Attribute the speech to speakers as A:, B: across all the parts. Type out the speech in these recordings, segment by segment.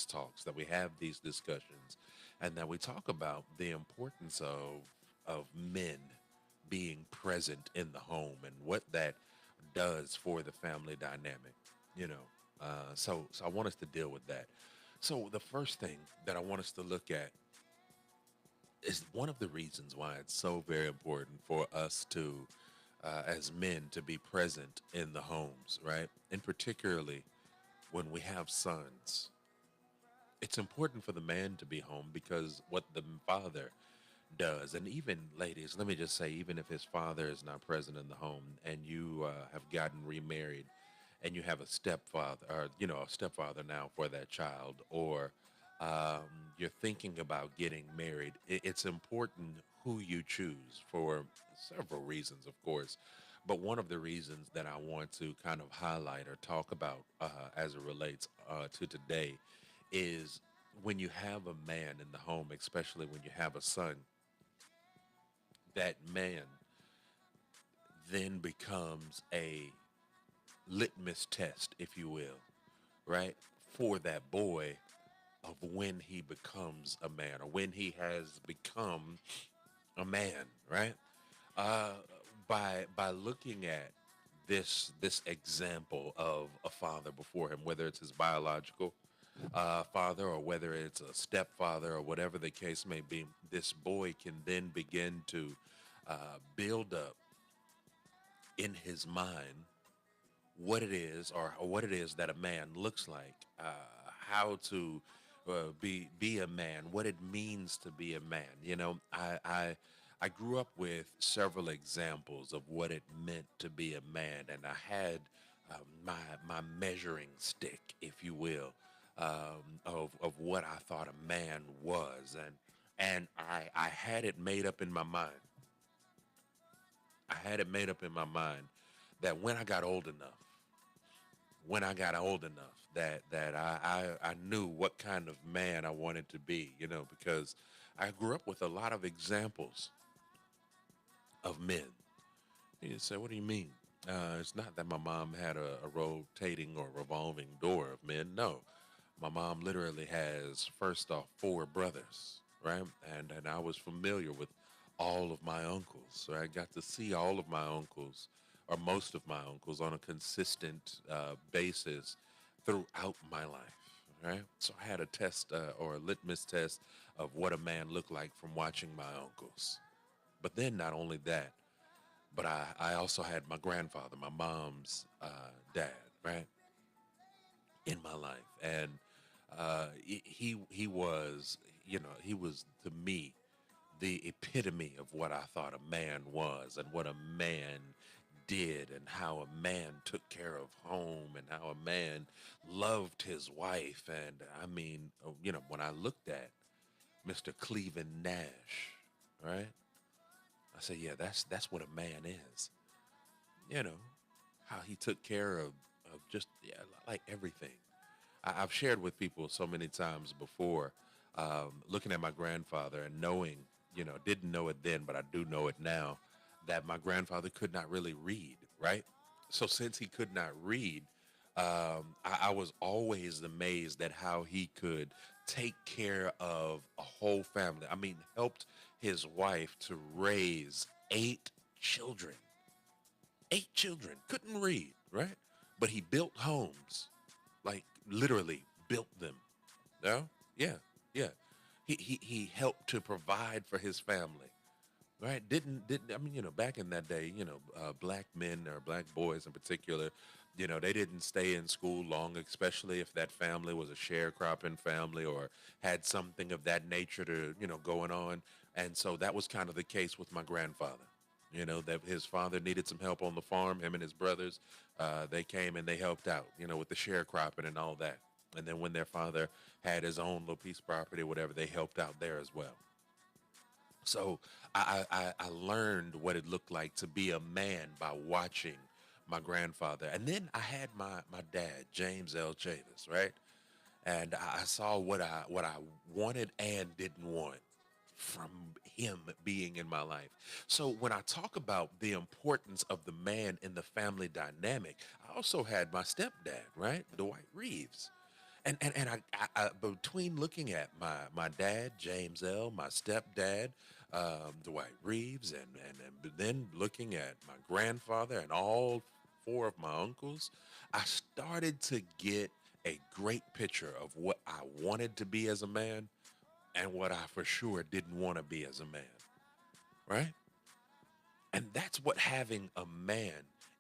A: talks, that we have these discussions, and that we talk about the importance of men being present in the home and what that does for the family dynamic. You know, so I want us to deal with that. So the first thing that I want us to look at is one of the reasons why it's so very important for us to, as men, to be present in the homes, right? And particularly when we have sons, it's important for the man to be home because what the father does, and even ladies, let me just say, even if his father is not present in the home and you have gotten remarried and you have a stepfather, or a stepfather now for that child, or um, you're thinking about getting married, it's important who you choose for several reasons, of course. But one of the reasons that I want to kind of highlight or talk about as it relates to today is when you have a man in the home, especially when you have a son, that man then becomes a litmus test, if you will, right? For that boy of when he becomes a man or when he has become a man, right? Uh, by looking at this example of a father before him, whether it's his biological father or whether it's a stepfather or whatever the case may be, this boy can then begin to build up in his mind what it is or what it is that a man looks like, how to be a man, what it means to be a man. I grew up with several examples of what it meant to be a man, and I had my measuring stick, if you will, of what I thought a man was, and I had it made up in my mind. I had it made up in my mind that when I got old enough, that I knew what kind of man I wanted to be, because I grew up with a lot of examples of men. You say, what do you mean? It's not that my mom had a rotating or revolving door of men. No, my mom literally has, first off, four brothers, right? And I was familiar with all of my uncles. So I got to see all of my uncles, or most of my uncles, on a consistent basis throughout my life, right? So I had a test or a litmus test of what a man looked like from watching my uncles. But then not only that, but I also had my grandfather, my mom's dad, right, in my life, and he was, he was to me the epitome of what I thought a man was and what a man did and how a man took care of home and how a man loved his wife. And I mean, when I looked at Mr. Cleveland Nash, right? I said, yeah, that's what a man is. You know, how he took care of just, yeah, like everything. I've shared with people so many times before, looking at my grandfather and knowing, didn't know it then, but I do know it now, that my grandfather could not really read, right? So since he could not read, I was always amazed at how he could take care of a whole family. I mean, helped his wife to raise children. 8 children. Couldn't read, right? But he built homes, like literally built them. Yeah, yeah, yeah. He helped to provide for his family, right? Didn't I mean, back in that day, black men or black boys in particular, they didn't stay in school long, especially if that family was a sharecropping family or had something of that nature to, going on. And so that was kind of the case with my grandfather. That his father needed some help on the farm. Him and his brothers, they came and they helped out, with the sharecropping and all that. And then when their father had his own little piece of property, whatever, they helped out there as well. So I learned what it looked like to be a man by watching my grandfather. And then I had my dad, James L. Chavis, right? And I saw what I wanted and didn't want from him being in my life. So when I talk about the importance of the man in the family dynamic, I also had my stepdad, right? Dwight Reeves. And between looking at my dad James L, my stepdad Dwight Reeves, and then looking at my grandfather and all four of my uncles, I started to get a great picture of what I wanted to be as a man and what I for sure didn't want to be as a man, right? And that's what having a man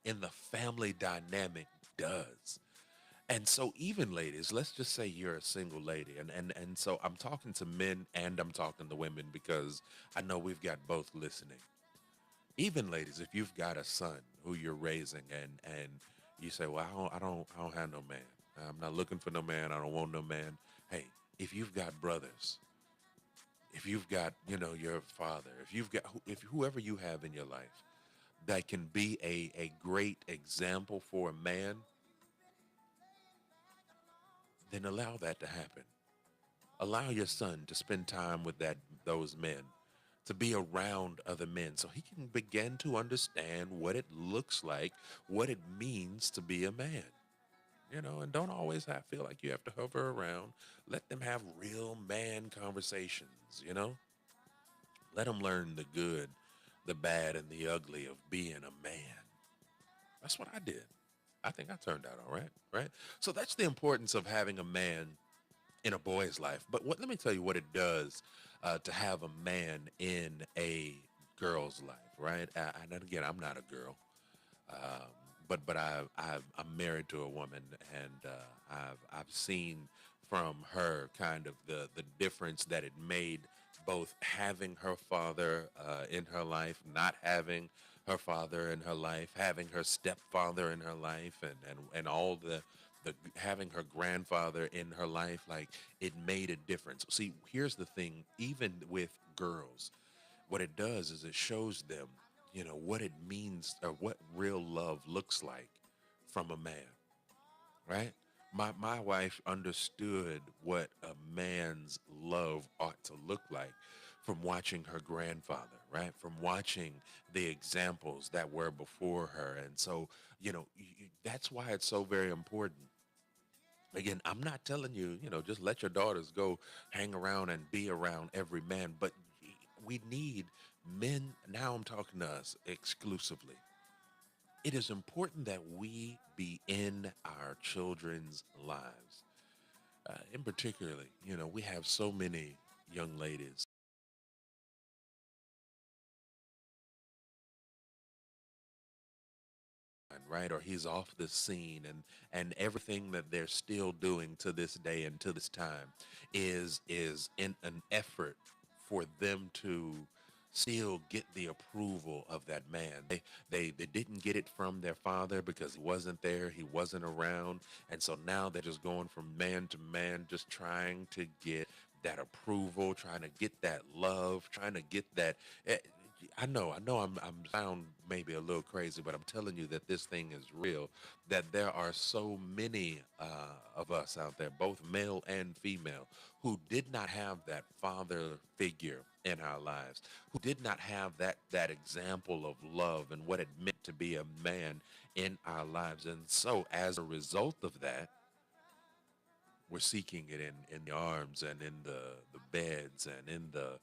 A: in the family dynamic does. And so even ladies, let's just say you're a single lady, and so I'm talking to men and I'm talking to women because I know we've got both listening. Even ladies, if you've got a son who you're raising and you say, "Well, I don't have no man. I'm not looking for no man. I don't want no man." Hey, if you've got brothers, if you've got, your father, if whoever you have in your life that can be a great example for a man, then allow that to happen. Allow your son to spend time with those men, to be around other men so he can begin to understand what it looks like, what it means to be a man. And don't always feel like you have to hover around. Let them have real man conversations. Let them learn the good, the bad, and the ugly of being a man. That's what I did. I think I turned out all right, right? So that's the importance of having a man in a boy's life. But let me tell you what it does to have a man in a girl's life, right? And again, I'm not a girl, um, but I'm married to a woman, and I've seen from her kind of the difference that it made, both having her father in her life, not having her father in her life, having her stepfather in her life, and all the having her grandfather in her life. Like, it made a difference. See, here's the thing: even with girls, what it does is it shows them, what it means, or what real love looks like from a man, right? My wife understood what a man's love ought to look like from watching her grandfather, right? From watching the examples that were before her. And so, that's why it's so very important. Again, I'm not telling you, just let your daughters go hang around and be around every man, but we need men. Now I'm talking to us exclusively. It is important that we be in our children's lives. In particularly, we have so many young ladies, right? Or he's off the scene, and everything that they're still doing to this day and to this time is in an effort for them to still get the approval of that man. They didn't get it from their father because he wasn't there, he wasn't around, and so now they're just going from man to man, just trying to get that approval, trying to get that love, trying to get that. eh, I know, I'm sound maybe a little crazy, but I'm telling you that this thing is real. That there are so many of us out there, both male and female, who did not have that father figure in our lives, who did not have that example of love and what it meant to be a man in our lives. And so, as a result of that, we're seeking it in the arms and in the beds and in the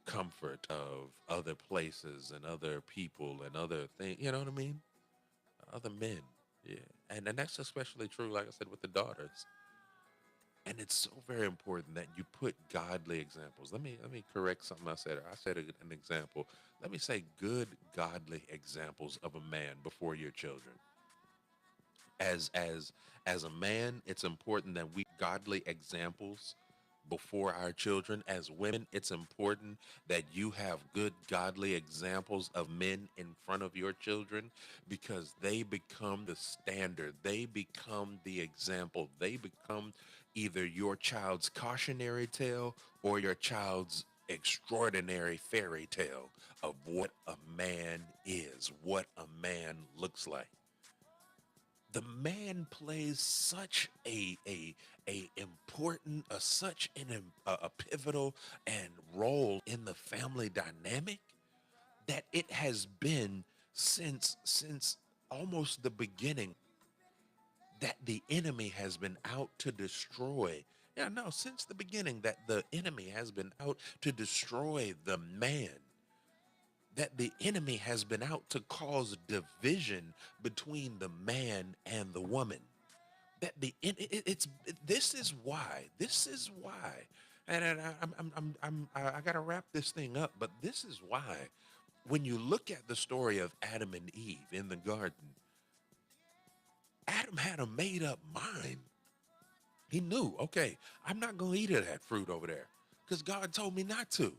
A: comfort of other places and other people and other things. You know what I mean? Other men. Yeah. And that's especially true, like I said, with the daughters. And it's so very important that you put godly examples. Let me correct something I said. I said an example. Let me say good godly examples of a man before your children. As a man, it's important that we godly examples before our children. As women, it's important that you have good godly examples of men in front of your children, because they become the standard, they become the example, they become either your child's cautionary tale or your child's extraordinary fairy tale of what a man is, what a man looks like. The man plays such a important, such a pivotal and role in the family dynamic, that it has been since almost the beginning, that the enemy has been out to destroy. Yeah, no, since the beginning, that the enemy has been out to destroy the man, that the enemy has been out to cause division between the man and the woman. That this is why. This is why. And I gotta wrap this thing up, but this is why. When you look at the story of Adam and Eve in the garden, Adam had a made up mind. He knew, okay, I'm not going to eat of that fruit over there because God told me not to,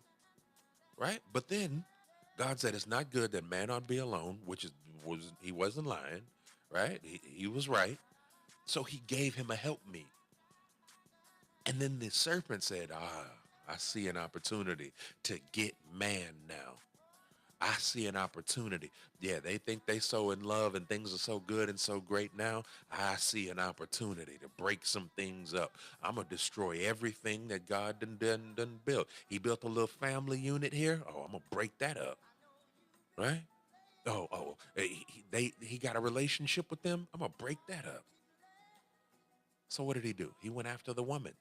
A: right? But then God said it's not good that man ought to be alone, which he wasn't lying, right? He was right. So he gave him a helpmeet. And then the serpent said, I see an opportunity to get man now. I see an opportunity. Yeah, they think they so in love and things are so good and so great now. I see an opportunity to break some things up. I'm going to destroy everything that God done built. He built a little family unit here. Oh, I'm going to break that up, right? He got a relationship with them. I'm going to break that up. So what did he do? He went after the woman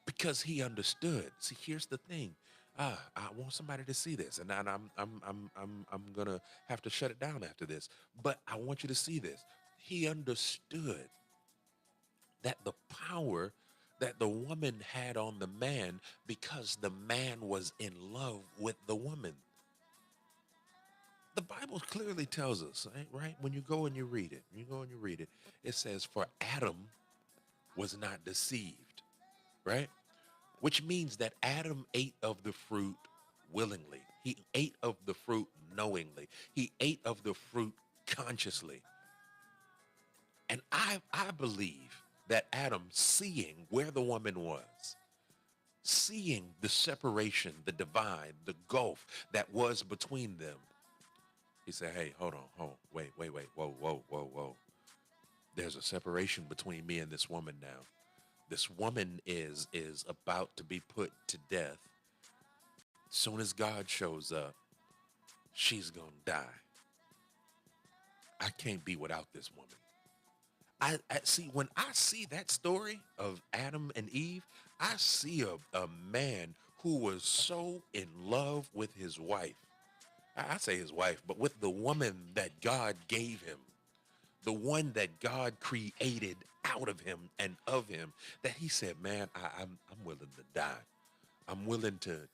A: because he understood. See, here's the thing. I want somebody to see this, and I'm gonna have to shut it down after this. But I want you to see this. He understood that the power that the woman had on the man because the man was in love with the woman. The Bible clearly tells us, right? When you go and you read it, it says, "For Adam was not deceived," right? Which means that Adam ate of the fruit willingly. He ate of the fruit knowingly. He ate of the fruit consciously. And I believe that Adam, seeing where the woman was, seeing the separation, the divide, the gulf that was between them, he said, hey, hold on, wait, whoa. There's a separation between me and this woman now. This woman is about to be put to death. Soon as God shows up, she's gonna die. I can't be without this woman. I see, when I see that story of Adam and Eve, I see a man who was so in love with his wife. I say his wife, but with the woman that God gave him, the one that God created out of him and of him, that he said, man, I'm willing to die. I'm willing to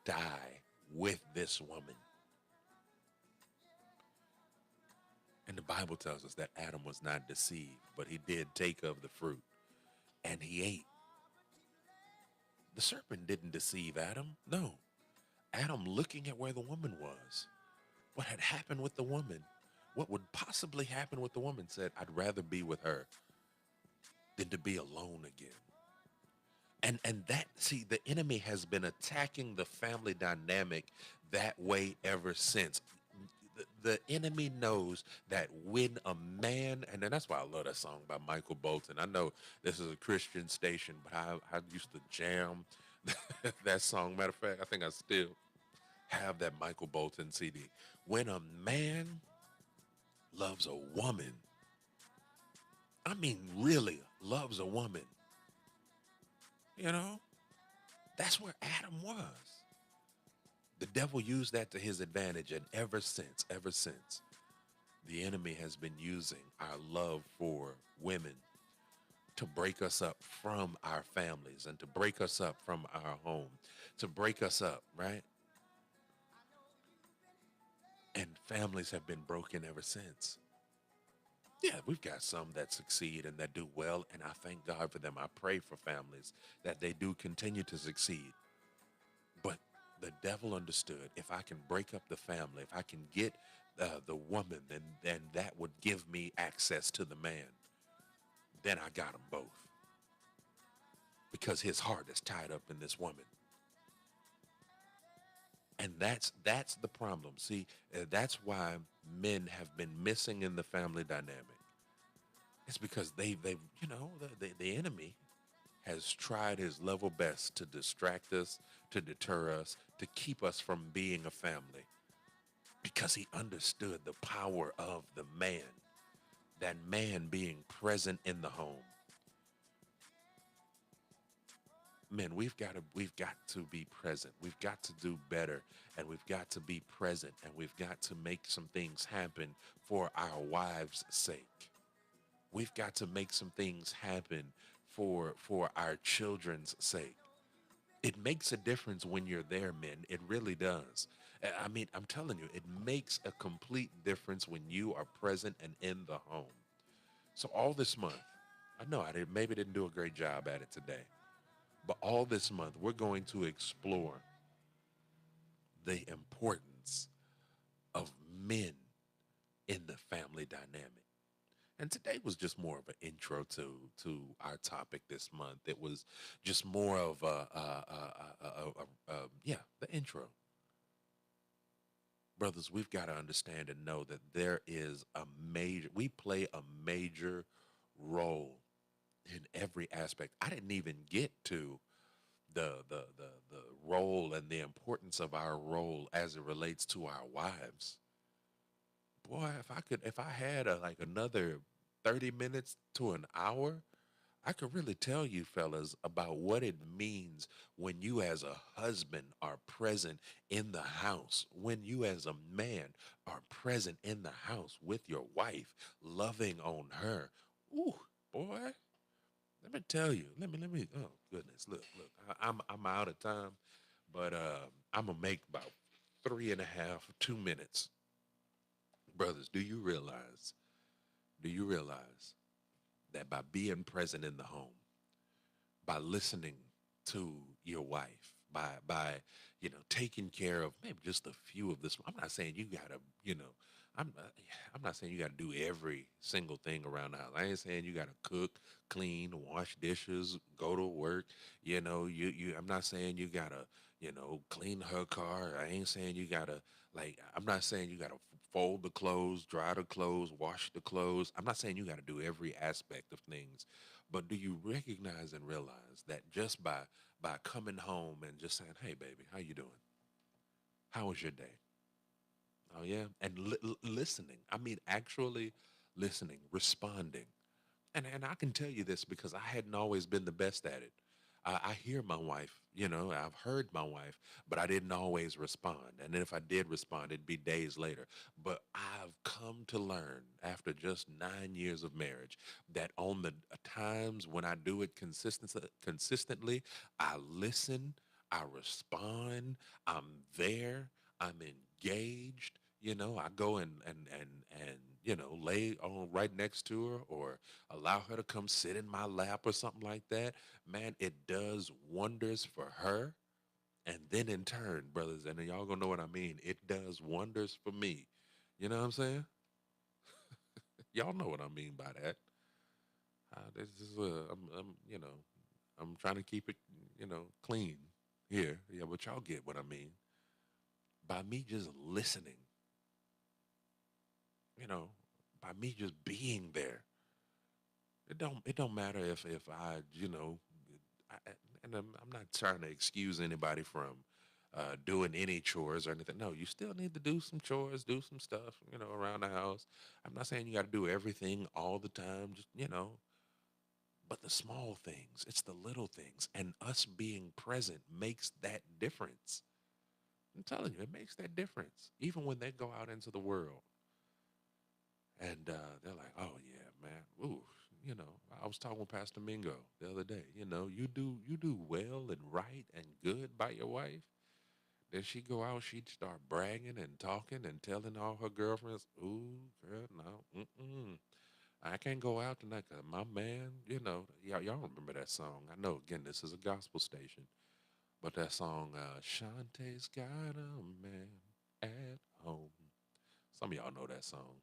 A: die with this woman. And the Bible tells us that Adam was not deceived, but he did take of the fruit and he ate. The serpent didn't deceive Adam. No. Adam, looking at where the woman was, what had happened with the woman, what would possibly happen with the woman, said, I'd rather be with her than to be alone again. And that, see, the enemy has been attacking the family dynamic that way ever since. The enemy knows that when a man, and then that's why I love that song by Michael Bolton. I know this is a Christian station, but I used to jam that song. Matter of fact, I think I still have that Michael Bolton CD. When a man loves a woman, I mean really loves a woman, you know, that's where Adam was. The devil used that to his advantage, and ever since, the enemy has been using our love for women to break us up from our families and to break us up from our home, to break us up, right? And families have been broken ever since. Yeah, we've got some that succeed and that do well, and I thank God for them. I pray for families that they do continue to succeed. But the devil understood, if I can break up the family, if I can get the woman, then that would give me access to the man. Then I got them both. Because his heart is tied up in this woman. And that's the problem. See, that's why men have been missing in the family dynamic. It's because they've you know, the enemy has tried his level best to distract us, to deter us, to keep us from being a family, because he understood the power of the man. that man being present in the home. Men, we've got to be present. We've got to do better, and we've got to be present, and we've got to make some things happen for our wives' sake. We've got to make some things happen for our children's sake. It makes a difference when you're there, men. It really does. I mean, I'm telling you, it makes a complete difference when you are present and in the home. So all this month, I know I did, maybe didn't do a great job at it today, but all this month we're going to explore the importance of men in the family dynamic. And today was just more of an intro to our topic this month. It was just more of yeah, the intro. Brothers, we've got to understand and know that there is a major, we play a major role in every aspect. I didn't even get to the role and the importance of our role as it relates to our wives. Boy, if I had like another 30 minutes to an hour, I could really tell you fellas about what it means when you as a husband are present in the house, when you as a man are present in the house with your wife, loving on her. Ooh, boy, let me tell you. Let me. Oh goodness, look. I'm out of time, but I'm gonna make about three and a half, 2 minutes. Brothers, do you realize? Do you realize that by being present in the home, by listening to your wife, by taking care of maybe just a few of this. I'm not saying you gotta, I'm not saying you gotta do every single thing around the house. I ain't saying you gotta cook, clean, wash dishes, go to work. I'm not saying you gotta, clean her car. I ain't saying you gotta I'm not saying you gotta fold the clothes, dry the clothes, wash the clothes. I'm not saying you gotta do every aspect of things, but do you recognize and realize that just by coming home and just saying, "Hey, baby, how you doing? How was your day? Oh yeah," and listening. I mean, actually listening, responding. And I can tell you this because I hadn't always been the best at it. I hear my wife, I've heard my wife, but I didn't always respond. And then if I did respond, it'd be days later. But I've come to learn after just 9 years of marriage that on the times when I do it consistently, I listen, I respond, I'm there, I'm engaged. I go and lay on right next to her or allow her to come sit in my lap or something like that. Man, it does wonders for her. And then in turn, brothers, and y'all gonna know what I mean, it does wonders for me. You know what I'm saying? Y'all know what I mean by that. This is I'm trying to keep it, clean here. Yeah, but y'all get what I mean. By me just listening, you know, by me just being there. It don't matter if I, I, and I'm not trying to excuse anybody from doing any chores or anything. No, you still need to do some chores, do some stuff, around the house. I'm not saying you got to do everything all the time, just, but the small things, it's the little things. And us being present makes that difference. I'm telling you, it makes that difference. Even when they go out into the world and they're like, oh, yeah, man, ooh, I was talking with Pastor Mingo the other day. You do well and right and good by your wife. Then she go out, she'd start bragging and talking and telling all her girlfriends, ooh, girl, no, mm-mm. I can't go out tonight 'cause my man, y'all remember that song. I know, again, this is a gospel station, but that song, Shantae's got a man at home. Some of y'all know that song.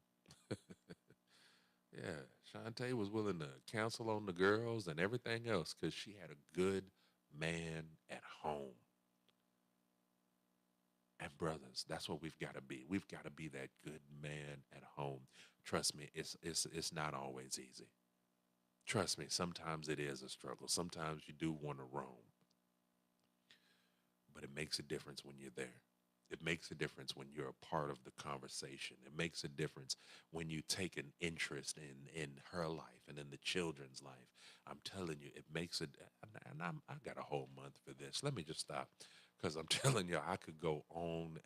A: Yeah, Shantae was willing to cancel on the girls and everything else because she had a good man at home. And brothers, that's what we've got to be. We've got to be that good man at home. Trust me, it's not always easy. Trust me, sometimes it is a struggle. Sometimes you do want to roam, but it makes a difference when you're there. It makes a difference when you're a part of the conversation. It makes a difference when you take an interest in her life and in the children's life. I'm telling you, it makes it. And I got a whole month for this. Let me just stop, because I'm telling you, I could go on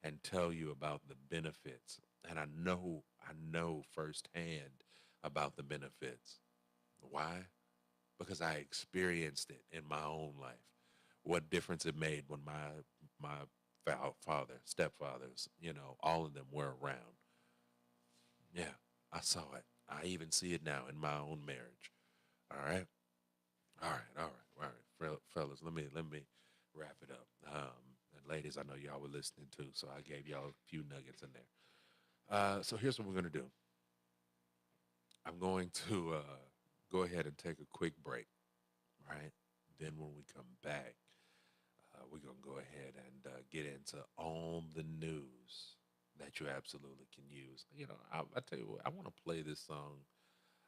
A: and tell you about the benefits, and I know firsthand about the benefits. Why? Because I experienced it in my own life. What difference it made when my father, stepfathers, all of them were around. Yeah, I saw it. I even see it now in my own marriage. All right, all right, fellas. Let me wrap it up. And ladies, I know y'all were listening too, so I gave y'all a few nuggets in there. So here's what we're gonna do. I'm going to go ahead and take a quick break. Right. Then when we come back, we're going to go ahead and get into on the news that you absolutely can use. I tell you what, I want to play this song.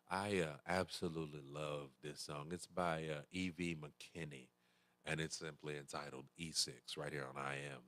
A: I absolutely love this song. It's by E.V. McKinney, and it's simply entitled E6 right here on I Am.